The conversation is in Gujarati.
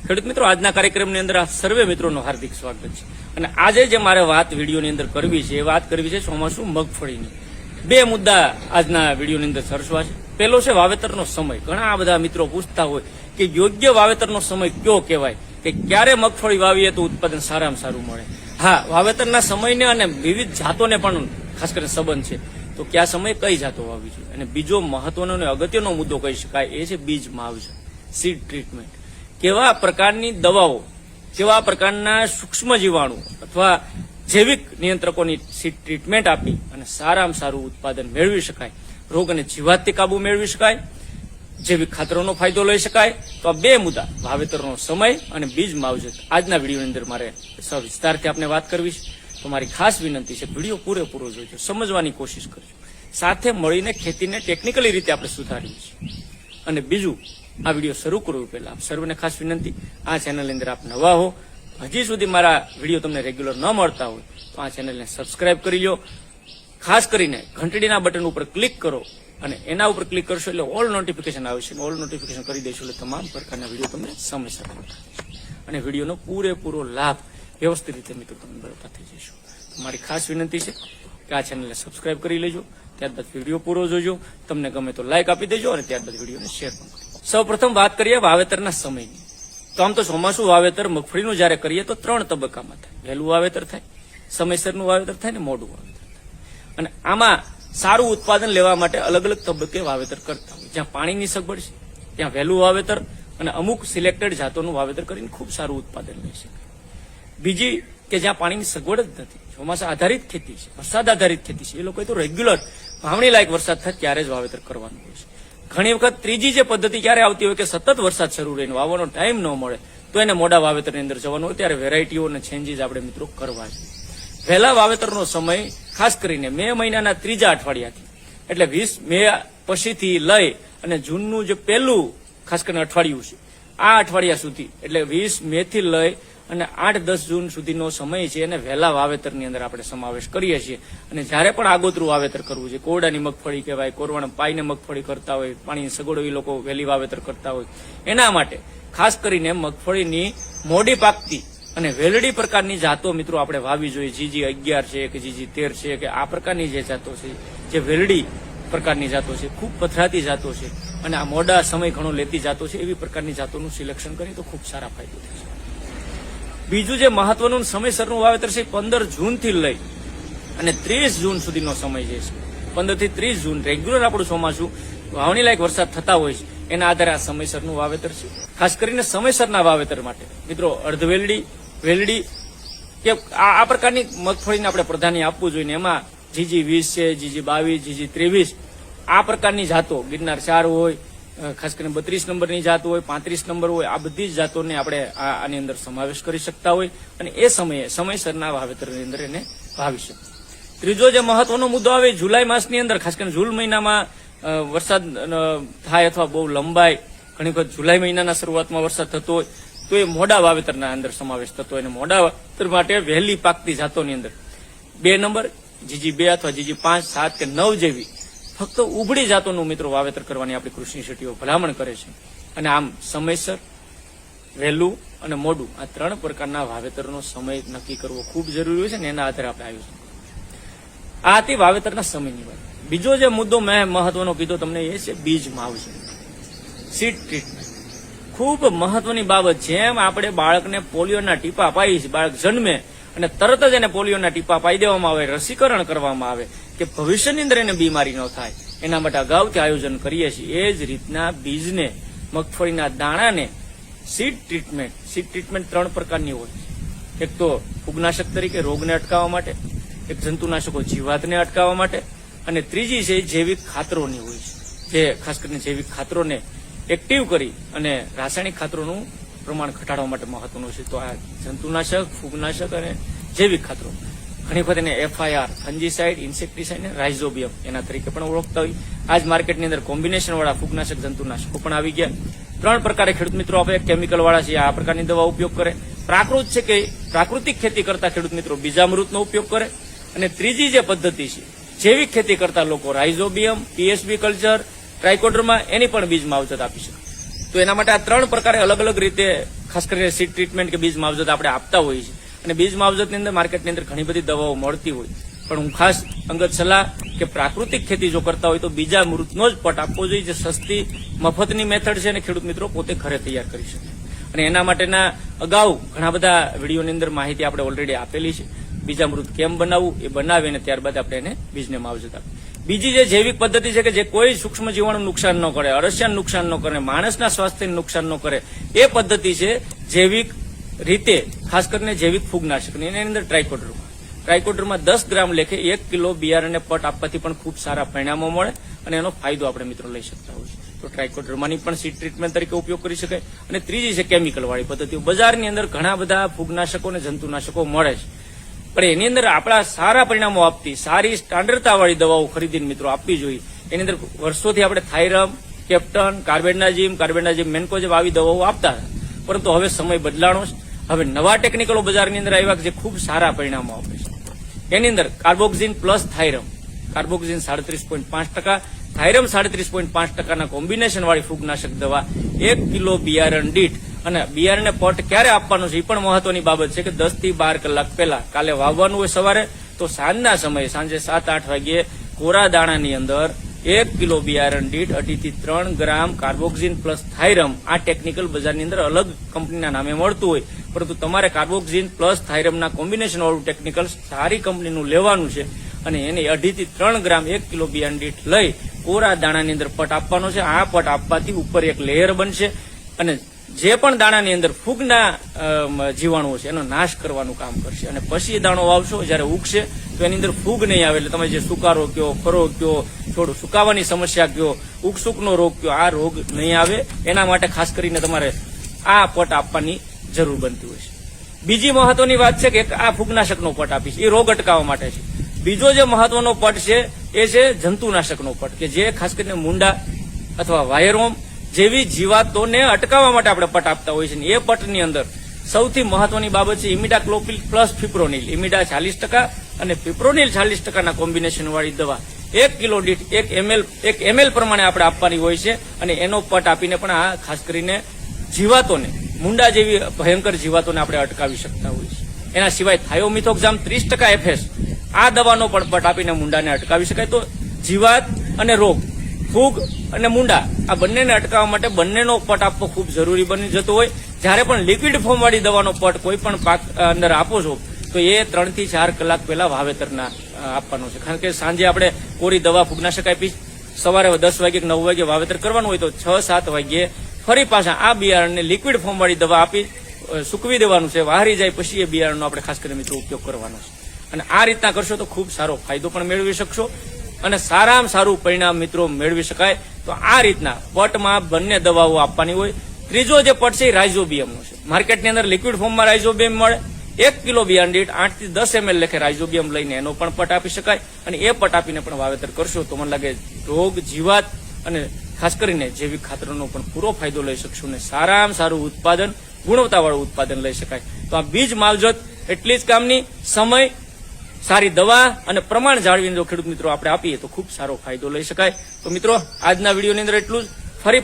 ખેડૂત મિત્રો, આજના કાર્યક્રમની અંદર આ સર્વે મિત્રોનું હાર્દિક સ્વાગત છે. અને આજે જે મારે વાત વિડીયોની અંદર કરવી છે, એ વાત કરવી છે ચોમાસું મગફળીની. બે મુદ્દા આજના વિડીયોની અંદર ચર્ચવા છે. પહેલો છે વાવેતરનો સમય. ઘણા બધા મિત્રો પૂછતા હોય કે યોગ્ય વાવેતરનો સમય કયો કહેવાય, કે ક્યારે મગફળી વાવીએ તો ઉત્પાદન સારામાં સારું મળે. હા, વાવેતરના સમયને અને વિવિધ જાતોને પણ ખાસ કરીને સંબંધ છે. તો કયા સમયે કઈ જાતો વાવવી જોઈએ. અને બીજો મહત્વનો અને અગત્યનો મુદ્દો કહી શકાય એ છે બીજ માવજત, સીડ ટ્રીટમેન્ટ. કેવા પ્રકારની દવાઓ, કેવા પ્રકારના સૂક્ષ્મ જીવાણુ અથવા જૈવિક નિયંત્રકોની સીડ ટ્રીટમેન્ટ આપી અને સારામાં સારું ઉત્પાદન મેળવી શકાય, રોગ અને જીવાતથી કાબુ મેળવી શકાય, જૈવિક ખાતરોનો ફાયદો લઈ શકાય. તો આ બે મુદ્દા, વાવેતરનો સમય અને બીજ માવજત, આજના વિડીયોની અંદર મારે સવિસ્તારથી આપણે વાત કરવી છે. તો મારી ખાસ વિનંતી છે, વિડીયો પૂરેપૂરો જોજો, સમજવાની કોશિશ કરજો. સાથે મળીને ખેતીને ટેકનિકલી રીતે આપણે સુધારીએ છીએ. અને બીજું, આ વિડીયો શરૂ કરવું પહેલા આપ સર્વને ખાસ વિનંતી, આ ચેનલની અંદર આપ નવા હો, હજી સુધી મારા વિડીયો તમને રેગ્યુલર ન મળતા હોય તો આ ચેનલને સબસ્ક્રાઇબ કરી લો. ખાસ કરીને ઘંટડીના બટન ઉપર ક્લિક કરો અને એના ઉપર ક્લિક કરશો એટલે ઓલ નોટિફિકેશન આવશે. ઓલ નોટિફિકેશન કરી દેશો એટલે તમામ પ્રકારના વિડીયો તમને સમયસર મળશે અને વિડીયોનો પૂરેપૂરો લાભ વ્યવસ્થિત રીતે મિત્રો તમને મળતા થઈ જશો. મારી ખાસ વિનંતી છે કે આ ચેનલને સબસ્ક્રાઇબ કરી લેજો, ત્યારબાદ વિડીયો પૂરો જોજો, તમને ગમે તો લાઇક આપી દેજો અને ત્યારબાદ વિડીયોને શેર પણ કરજો. સૌ પ્રથમ વાત કરીએ વાવેતરના સમયની. તો આમ તો ચોમાસું વાવેતર મગફળીનું જયારે કરીએ તો 3 તબક્કામાં થાય. વહેલું વાવેતર થાય, સમયસરનું વાવેતર થાય ને મોડું વાવેતર થાય. અને આમાં સારું ઉત્પાદન લેવા માટે અલગ અલગ તબક્કે વાવેતર કરતા હોય. જ્યાં પાણીની સગવડ છે ત્યાં વહેલું વાવેતર અને અમુક સિલેક્ટેડ જાતોનું વાવેતર કરીને ખૂબ સારું ઉત્પાદન લઈ શકે. બીજી કે જ્યાં પાણીની સગવડ જ નથી, ચોમાસા આધારિત ખેતી છે, વરસાદ આધારિત ખેતી છે, એ લોકોએ તો રેગ્યુલર વાવણી લાયક વરસાદ થાય ત્યારે જ વાવેતર કરવાનું હોય છે. ઘણી વખત ત્રીજી જે પદ્ધતિ ક્યારે આવતી હોય કે સતત વરસાદ શરૂ રહીને વાવવાનો ટાઈમ ન મળે તો એને મોડા વાવેતરની અંદર જવાનું હોય, ત્યારે વેરાયટીઓ અને ચેન્જીસ આપણે મિત્રો કરવા જોઈએ. વહેલા વાવેતરનો સમય ખાસ કરીને મે મહિનાના 3જા અઠવાડિયાથી, એટલે 20 મે પછીથી લઈ અને જૂનનું જે પહેલું ખાસ કરીને અઠવાડિયું છે, આ અઠવાડિયા સુધી, એટલે 20 મે થી લઈ અને 8-10 જૂન સુધીનો સમય છે એને વહેલા વાવેતરની અંદર આપણે સમાવેશ કરીએ છીએ. અને જ્યારે પણ આગોતરું વાવેતર કરવું છે, કોરડાની મગફળી કહેવાય, કોરવાણ પાઈને મગફળી કરતા હોય, પાણીની સગવડ એ લોકો વહેલી વાવેતર કરતા હોય, એના માટે ખાસ કરીને મગફળીની મોડી પાકતી અને વેલડી પ્રકારની જાતો મિત્રો આપણે વાવી જોઈએ. જીજી 11 છે કે જીજી 13 છે કે આ પ્રકારની જે જાતો છે, જે વેલડી પ્રકારની જાતો છે, ખૂબ પથરાતી જાતો છે અને આ મોડા સમય ઘણો લેતી જાતો છે, એવી પ્રકારની જાતોનું સિલેક્શન કરીએ તો ખૂબ સારા ફાયદો થશે. બીજું જે મહત્વનું સમયસરનું વાવેતર છે, 15 જૂનથી લઈ અને 30 જૂન સુધીનો સમય જે છે, 15 થી 30 જૂન રેગ્યુલર આપણું ચોમાસું વાવણી લાયક વરસાદ થતા હોય છે, એના આધારે આ સમયસરનું વાવેતર છે. ખાસ કરીને સમયસરના વાવેતર માટે મિત્રો અર્ધવેલડી, વેલડી કે આ પ્રકારની મગફળીને આપણે પ્રાધાન્ય આપવું જોઈએ. એમાં જીજી 20 છે, જીજી 22, જીજી 23, આ પ્રકારની જાતો, ગિરનાર 4 હોય, ખાસ કરીને 32 નંબરની જાત હોય, 35 નંબર હોય, આ બધી જ જાતોને આપણે આની અંદર સમાવેશ કરી શકતા હોય અને એ સમયે સમયસરના વાવેતરની અંદર એને વાવી શકીએ. ત્રીજો જે મહત્વનો મુદ્દો આવે, જુલાઈ માસની અંદર, ખાસ કરીને જૂન મહિનામાં વરસાદ થાય અથવા બહુ લંબાઈ, ઘણી વખત જુલાઈ મહિનાના શરૂઆતમાં વરસાદ થતો હોય તો એ મોડા વાવેતરના અંદર સમાવેશ થતો હોય. અને મોડા વાવેતર માટે વહેલી પાકતી જાતોની અંદર 2 નંબર, જીજી 2 અથવા જીજી 5, 7 કે 9 જેવી ફક્ત ઉભળી જાતોનું મિત્રો વાવેતર કરવાની આપણી કૃષિ યુનિવર્સિટીઓ ભલામણ કરે છે. અને આમ સમયસર, વહેલું અને મોડું, આ 3 પ્રકારના વાવેતરનો સમય નક્કી કરવો ખૂબ જરૂરી હોય છે ને એના આધારે આપણે આયોજન કરવું. આ હતી વાવેતરના સમયની વાત. બીજો જે મુદ્દો મેં મહત્વનો કીધો તમને એ છે બીજ માવજત, સીડ ટ્રીટમેન્ટ. ખૂબ મહત્વની બાબત. જેમ આપણે બાળકને પોલિયોના ટીપા પાઈએ છીએ, બાળક જન્મે અને તરત જ એને પોલિયોના ટીપા પાઈ દેવામાં આવે, રસીકરણ કરવામાં આવે કે ભવિષ્યની અંદર એને બીમારી ન થાય, એના માટે અગાઉથી આયોજન કરીએ છીએ. એ જ રીતના બીજને, મગફળીના દાણાને સીડ ટ્રીટમેન્ટ 3 પ્રકારની હોય. એક તો ફૂગનાશક તરીકે રોગને અટકાવવા માટે, એક જંતુનાશકો જીવાતને અટકાવવા માટે, અને ત્રીજી છે જૈવિક ખાતરોની હોય છે, જે ખાસ કરીને જૈવિક ખાતરોને એક્ટિવ કરી અને રાસાયણિક ખાતરોનું પ્રમાણ ઘટાડવા માટે મહત્વનું છે. તો આ જંતુનાશક, ફૂગનાશક અને જૈવિક ખાતરો, ઘણી વખત એને FIR, ફંજીસાઇડ, ઇન્સેક્ટિસાઇડ અને રાઇઝોબિયમ એના તરીકે પણ ઓળખતા હોય. આજ માર્કેટની અંદર કોમ્બિનેશન વાળા ફૂગનાશક, જંતુનાશકો પણ આવી ગયા. 3 પ્રકારે ખેડૂત મિત્રો આપણે કેમિકલ વાળા છે આ પ્રકારની દવા ઉપયોગ કરે. પ્રાકૃત છે કે પ્રાકૃતિક ખેતી કરતા ખેડૂત મિત્રો બીજામૃતનો ઉપયોગ કરે. અને ત્રીજી જે પદ્ધતિ છે, જૈવિક ખેતી કરતા લોકો રાઇઝોબિયમ, PSB કલ્ચર, ટ્રાઇકોડર્મા એની પણ બીજ માવજત આપી શકે. તો એના માટે આ 3 પ્રકારે અલગ અલગ રીતે ખાસ કરીને સીડ ટ્રીટમેન્ટ કે બીજ માવજત આપણે આપતા હોઈએ છીએ અને બીજ માવજતની અંદર માર્કેટની અંદર ઘણી બધી દવાઓ મળતી હોય, પણ હું ખાસ અંગત સલાહ કે પ્રાકૃતિક ખેતી જો કરતા હોય તો બીજા મૃતનો જ પટ આપવો જોઈએ, જે સસ્તી મફતની મેથડ છે અને ખેડૂત મિત્રો પોતે ઘરે તૈયાર કરી શકે. અને એના માટેના અગાઉ ઘણા બધા વિડીયોની અંદર માહિતી આપણે ઓલરેડી આપેલી છે. બીજા મૃત કેમ બનાવવું એ બનાવીને ત્યારબાદ આપણે એને બીજને માવજત આપીએ. બીજી જે જૈવિક પદ્ધતિ છે કે જે કોઈ સૂક્ષ્મ જીવાણુ નુકસાન ન કરે, અળસિયાને નુકસાન ન કરે, માણસના સ્વાસ્થ્યને નુકસાન ન કરે, એ પદ્ધતિ છે જૈવિક રીતે, ખાસ કરીને જૈવિક ફૂગનાશકની. એની અંદર ટ્રાઇકોડર્મા 10 ગ્રામ લેખે 1 કિલો બિયારણને પટ આપવાથી પણ ખૂબ સારા પરિણામો મળે અને એનો ફાયદો આપણે મિત્રો લઈ શકતા હોઈએ છીએ. તો ટ્રાઇકોડર્માની પણ સીડ ટ્રીટમેન્ટ તરીકે ઉપયોગ કરી શકાય. અને ત્રીજી છે કેમિકલ વાળી પદ્ધતિઓ. બજારની અંદર ઘણા બધા ફૂગનાશકો અને જંતુનાશકો મળે છે, પણ એની અંદર આપણા સારા પરિણામો આપતી સારી સ્ટાન્ડર્ડતા વાળી દવાઓ ખરીદીને મિત્રો આપવી જોઈએ. એની અંદર વર્ષોથી આપણે થાઇરમ, કેપ્ટન, કાર્બેન્ડાઝીમ, મેન્કોજેબ આવી દવાઓ આપતા હતા, પરંતુ હવે સમય બદલાણો છે. હવે નવા ટેકનિકલો બજારની અંદર આવ્યા જે ખૂબ સારા પરિણામો આપે છે. એની અંદર કાર્બોક્સિન પ્લસ થાઇરમ, કાર્બોક્સિન 37.5%, થાઇરમ 37.5%ના કોમ્બિનેશન વાળી ફૂગનાશક દવા 1 કિલો બિયારણ દીઠ. અને બિયારણને પટ ક્યારે આપવાનું છે એ પણ મહત્વની બાબત છે કે 10 થી 12 કલાક પહેલા, કાલે વાવવાનું હોય સવારે, તો સાંજના સમયે સાંજે 7-8 વાગ્યે કોરા દાણાની અંદર 1 કિલો બિયારણ દીઠ 2.5 થી 3 ગ્રામ કાર્બોક્સિન પ્લસ થાઇરમ. આ ટેકનિકલ બજારની અંદર અલગ કંપનીના નામે મળતું હોય, પરંતુ તમારે કાર્બોક્સિન પ્લસ થાઇરમના કોમ્બિનેશન વાળું ટેકનિકલ સારી કંપનીનું લેવાનું છે અને એને 2.5 થી 3 ગ્રામ 1 કિલો બિયારણ દીઠ લઈ કોરા દાણાની અંદર પટ આપવાનો છે. આ પટ આપવાથી ઉપર એક લેયર બનશે અને જે પણ દાણાની અંદર ફૂગના જીવાણુઓ છે એનો નાશ કરવાનું કામ કરશે. અને પછી એ દાણો વાવશો, જયારે ઉગશે તો એની અંદર ફૂગ નહીં આવે. એટલે તમે જે સુકારો કયો, ફરો કયો, થોડું સુકાવાની સમસ્યા કયો, ઉગસુકનો રોગ કયો, આ રોગ નહીં આવે. એના માટે ખાસ કરીને તમારે આ પટ આપવાની જરૂર બનતી હોય છે. બીજી મહત્વની વાત છે કે આ ફૂગનાશકનો પટ આપીશ એ રોગ અટકાવવા માટે છે. બીજો જે મહત્વનો પટ છે એ છે જંતુનાશકનો પટ, કે જે ખાસ કરીને મુંડા અથવા વાયરોમ જેવી જીવાતોને અટકાવવા માટે આપણે પટ આપતા હોઈએ છીએ. એ પટની અંદર સૌથી મહત્વની બાબત છે ઇમિડાક્લોપિડ પ્લસ ફિપ્રોનિલ. ઇમિડા 40% અને ફિપ્રોનિલ 40%ના કોમ્બિનેશન વાળી દવા 1 કિલો દીઠ 1 ml પ્રમાણે આપણે આપવાની હોય છે. અને એનો પટ આપીને પણ આ ખાસ કરીને જીવાતોને, મુંડા જેવી ભયંકર જીવાતોને આપણે અટકાવી શકતા હોઈએ છીએ. એના સિવાય થાયોમિથોક્ઝામ 30% FS, આ દવાનો પણ પટ આપીને મુંડાને અટકાવી શકાય. તો જીવાત અને રોગ, ફૂગ અને મુંડા, આ બંનેને અટકાવવા માટે બંનેનો પટ આપવો ખૂબ જરૂરી બની જતો હોય. જ્યારે પણ લિક્વિડ ફોર્મ વાળી દવાનો પટ કોઈ પણ પાક અંદર આપો છો તો એ 3 થી 4 કલાક પહેલા વાવેતરના આપવાનો છે. કારણ કે સાંજે આપણે કોરી દવા ફૂગનાશક આપી, સવારે 10 વાગે કે 9 વાગે વાવેતર કરવાનું હોય તો 6-7 વાગ્યે ફરી પાછા આ બિયારણને લિક્વિડ ફોર્મ વાળી દવા આપી સૂકવી દેવાનું છે. વાહરી જાય પછી એ બિયારણનો આપણે ખાસ કરીને મિત્રો ઉપયોગ કરવાનો છે. અને આ રીતના કરશો તો ખૂબ સારો ફાયદો પણ મેળવી શકશો અને સારામાં સારું પરિણામ મિત્રો મેળવી શકાય. તો આ રીતના પટમાં બંને દવાઓ આપવાની હોય. ત્રીજો જે પટ છે એ રાઇઝોબિયમનો છે. માર્કેટની અંદર લિક્વિડ ફોર્મમાં રાઇઝોબિયમ મળે. 1 કિલો બિયારણ દીઠ 8 થી 10 ml લેખે રાઇઝોબિયમ લઈને એનો પણ પટ આપી શકાય. અને એ પટ આપીને પણ વાવેતર કરશો તો મને લાગે રોગ, જીવાત અને ખાસ કરીને જૈવિક ખાતરનો પણ પૂરો ફાયદો લઈ શકશો અને સારામાં સારું ઉત્પાદન, ગુણવત્તાવાળું ઉત્પાદન લઈ શકાય. તો આ બીજ માવજત એટલી જ કામની, સમય, સારી દવા અને પ્રમાણ જાળવીને જો ખેડૂત મિત્રો આપણે આપીએ તો ખૂબ સારો ફાયદો લઈ શકાય. તો મિત્રો આજના વિડીયોની અંદર એટલું જ. ફરી